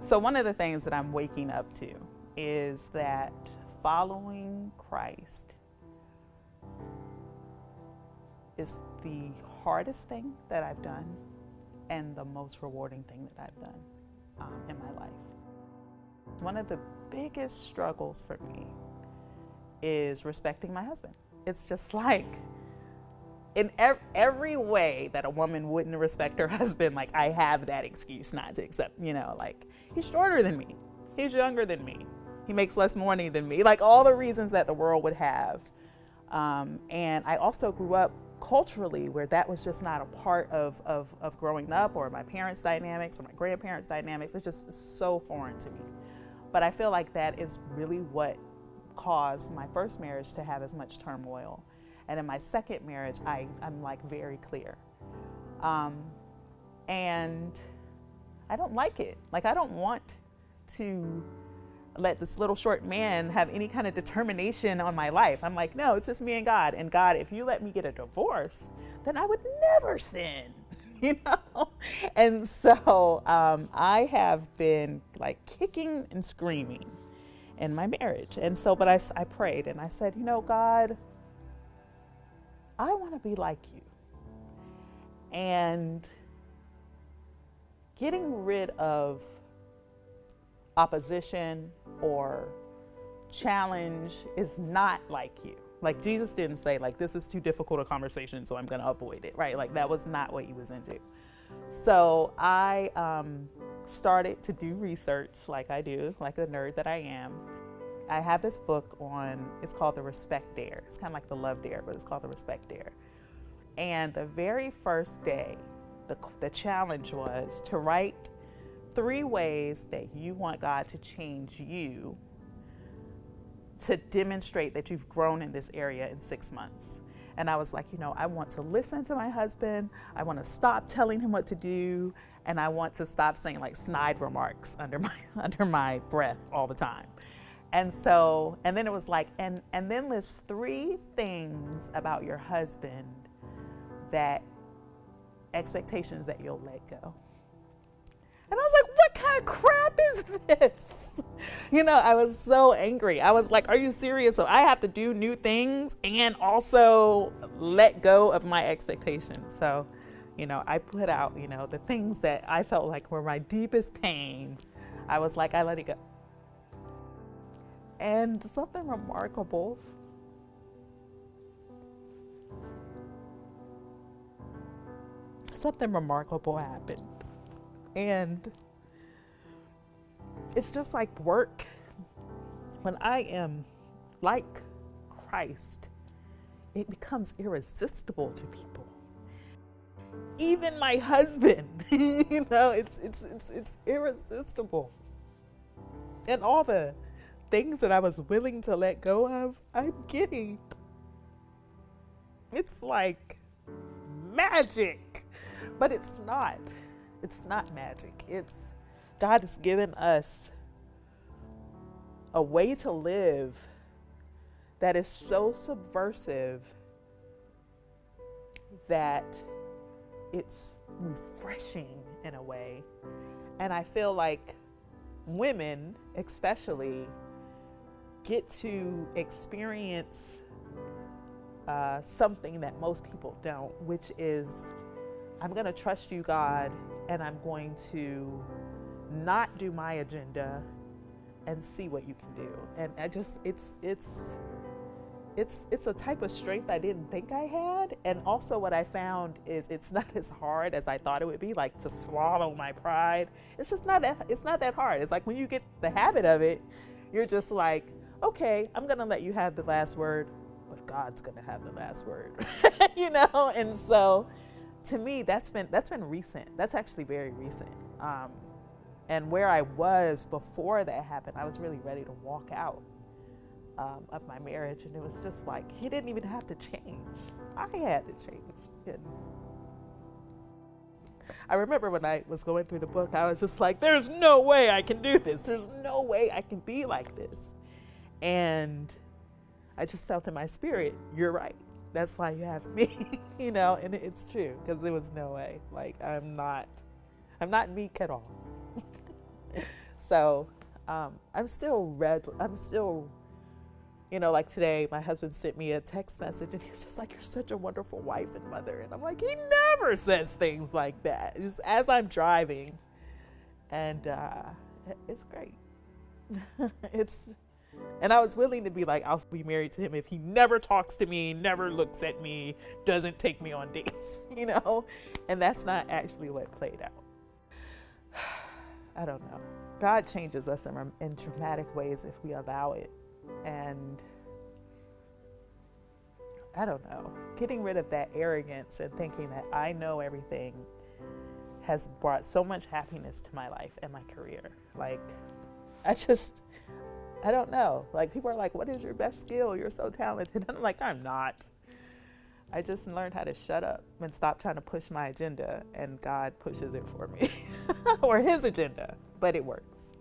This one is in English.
So one of the things that I'm waking up to is that following Christ is the hardest thing that I've done and the most rewarding thing that I've done in my life. One of the biggest struggles for me is respecting my husband. It's just like, in every way that a woman wouldn't respect her husband, like I have that excuse not to accept, like he's shorter than me, he's younger than me, he makes less money than me, like all the reasons that the world would have. And I also grew up culturally where that was just not a part of growing up, or my parents' dynamics or my grandparents' dynamics. It's just so foreign to me. But I feel like that is really what caused my first marriage to have as much turmoil. And in my second marriage, I'm like very clear. And I don't like it. Like, I don't want to let this little short man have any kind of determination on my life. I'm like, no, it's just me and God. And God, if you let me get a divorce, then I would never sin, And so I have been like kicking and screaming in my marriage. And so, but I prayed and I said, God, I want to be like you. And getting rid of opposition or challenge is not like you. Like Jesus didn't say like, this is too difficult a conversation, so I'm going to avoid it, right? Like that was not what he was into. So I started to do research like I do, like a nerd that I am. I have this book it's called The Respect Dare. It's kind of like the Love Dare, but it's called The Respect Dare. And the very first day, the challenge was to write 3 ways that you want God to change you to demonstrate that you've grown in this area in 6 months. And I was like, I want to listen to my husband. I want to stop telling him what to do. And I want to stop saying like snide remarks under my breath all the time. And so, and then it was like, and then list 3 things about your husband expectations that you'll let go. And I was like, what kind of crap is this? I was so angry. I was like, are you serious? So I have to do new things and also let go of my expectations. So, I put out, the things that I felt like were my deepest pain. I was like, I let it go. And something remarkable happened. And it's just like work. When I am like Christ, it becomes irresistible to people. Even my husband, it's irresistible. And all the things that I was willing to let go of, I'm getting. It's like magic, but it's not. It's not magic. It's God has given us a way to live that is so subversive that it's refreshing in a way. And I feel like women especially get to experience something that most people don't, which is, I'm going to trust you, God, and I'm going to not do my agenda and see what you can do. And I just, it's a type of strength I didn't think I had. And also what I found is it's not as hard as I thought it would be, like to swallow my pride. It's not that hard. It's like when you get the habit of it, you're just like, okay, I'm going to let you have the last word, but God's going to have the last word, And so to me, that's been recent. That's actually very recent. And where I was before that happened, I was really ready to walk out of my marriage. And it was just like, he didn't even have to change. I had to change. And I remember when I was going through the book, I was just like, there's no way I can do this. There's no way I can be like this. And I just felt in my spirit, you're right. That's why you have me, and it's true, because there was no way. Like, I'm not Meek at all. So I'm still, like today, my husband sent me a text message and he's just like, you're such a wonderful wife and mother. And I'm like, he never says things like that. Just as I'm driving. And it's great. And I was willing to be like, I'll be married to him if he never talks to me, never looks at me, doesn't take me on dates, And that's not actually what played out. I don't know. God changes us in dramatic ways if we allow it. And I don't know, getting rid of that arrogance and thinking that I know everything has brought so much happiness to my life and my career. Like, I don't know. Like, people are like, what is your best skill? You're so talented. And I'm like, I'm not. I just learned how to shut up and stop trying to push my agenda, and God pushes it for me or his agenda, but it works.